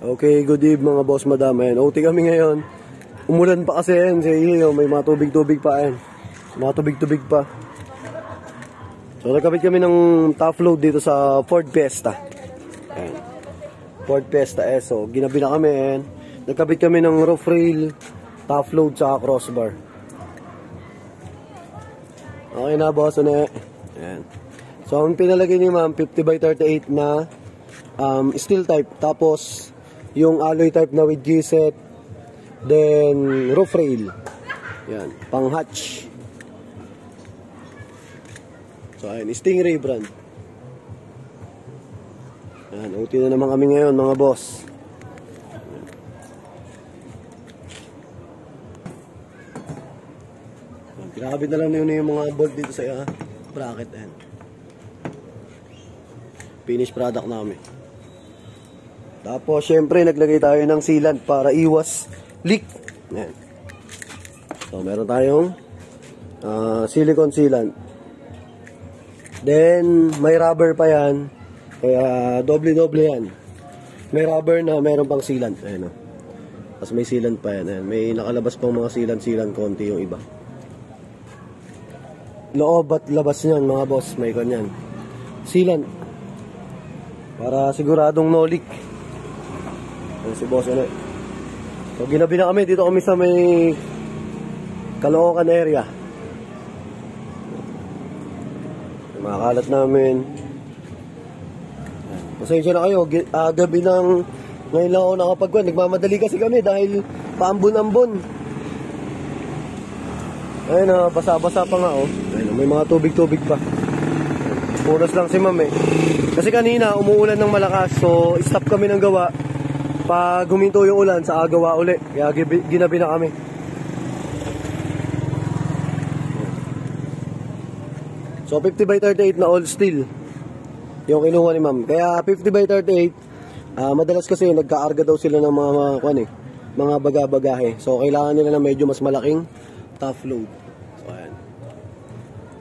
Okay, good evening mga boss madam. Ayan, OT kami ngayon. Umulan pa kasi yan. May mga tubig-tubig pa yan. Mga tubig-tubig pa. So nagkabit kami ng top load dito sa Ford Fiesta. Ayan. Ford Fiesta SO. Ginabi na kami yan. Nagkabit kami ng roof rail, top load sa crossbar. Okay na boss, ano ayan. So ang pinalagay ni ma'am 50x38 na steel type. Tapos yung alloy type na with G-set, then roof rail. Yan, pang hatch. So ayan, Stingray brand. Yan, uti na naman kami ngayon mga boss. Kinakabit na lang yun yung mga bolt dito sa bracket. Yan. Finished product namin. Tapos, syempre, naglagay tayo ng sealant para iwas leak. Ayan. So, meron tayong silicone sealant. Then, may rubber pa yan. Kaya, doble-doble yan. May rubber na meron pang sealant. Ayan, o. Tapos may sealant pa yan. Ayan. May nakalabas pang mga sealant konti yung iba. Loob at labas niyan, mga boss. May kanyan. Sealant. Para siguradong no leak. Ayan si boss ano. So ginabi na kami. Dito kami sa may Caloocan area. Makakalat namin. Pasensya na kayo. Gabi ng ngayon lang ako nakapagkuhan. Nagmamadali kasi kami dahil paambon-ambon. Ayun na, basa-basa pa nga oh. Ayun, may mga tubig-tubig pa. Punas lang si ma'am eh. Kasi kanina umuulan ng malakas. So stop kami ng gawa. Pag huminto yung ulan, sa agawa uli. Kaya ginabi na kami. So 50x38 na all steel yung kinuha ni ma'am. Kaya 50x38 madalas kasi nagkaarga daw sila ng mga baga-bagahe. So kailangan nila na medyo mas malaking top load. So ayan.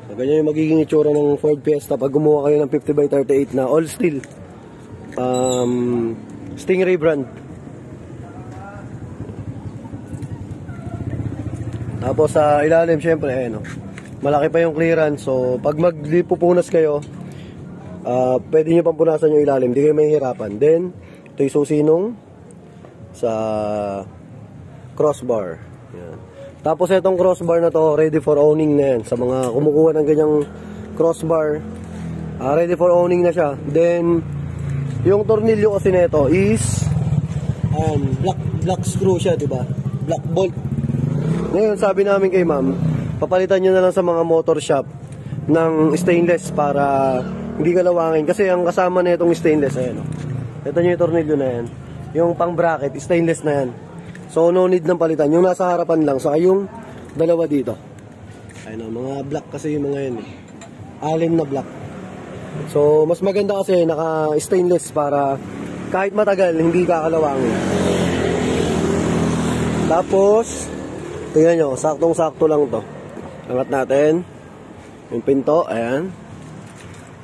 So ganyan yung magiging itsura ng Ford Fiesta pag gumawa kayo ng 50x38 na all steel. Stingray brand. Tapos sa ilalim syempre ayan, malaki pa yung clearance. So pag maglipupunas kayo, pwede nyo pang punasan yung ilalim, hindi kayo mahihirapan. Then ito yung susinong sa crossbar. Yan. Tapos itong crossbar na to ready for owning na yan. Sa mga kumukuha ng ganyang crossbar, ready for owning na siya. Then yung tornilyo kasi nito is black screw siya, diba? Black bolt. Ngayon sabi namin kay ma'am, papalitan nyo na lang sa mga motor shop ng stainless para hindi kalawangin. Kasi ang kasama na itong stainless, ayan o. Ito nyo yung tornilyo na yan. Yung pang bracket, stainless na yan. So no need ng palitan. Yung nasa harapan lang, saka yung dalawa dito. Ayun o, mga black kasi yung mga yan eh. Alin na black. So mas maganda kasi naka stainless para kahit matagal hindi kakalawangin. Tapos tingnan nyo, saktong-sakto lang to. Angat natin yung pinto, ayan.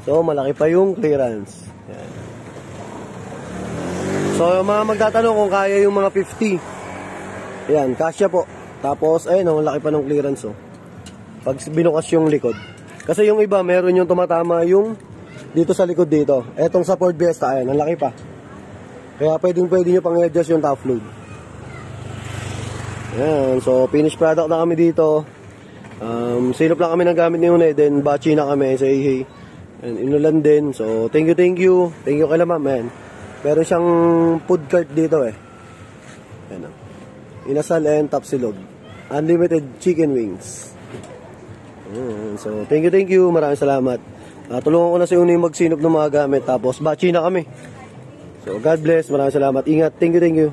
So malaki pa yung clearance. Ayan. So mga magtatanong kung kaya yung mga 50. Ayan, kasya po. Tapos ayun, ang laki pa ng clearance oh. Pag binukas yung likod. Kasi yung iba meron yung tumatama yung dito sa likod dito. Etong sa Ford Fiesta, ayan, ang laki pa. Kaya pwede nyo pang i-adjust yung top load. Ayan, so finished product na kami dito. Sinop lang kami ng gamit ni Une, then batchy na kami sa Ihey. And inulan din. So thank you. Thank you kay ma'am, man. Meron siyang food cart dito eh. Ayan, inasal and tapsilog. Unlimited chicken wings. Ayan, so thank you. Maraming salamat. Tulungan ko na si Une magsinop ng mga gamit. Tapos batchy na kami. So God bless. Maraming salamat. Ingat. Thank you.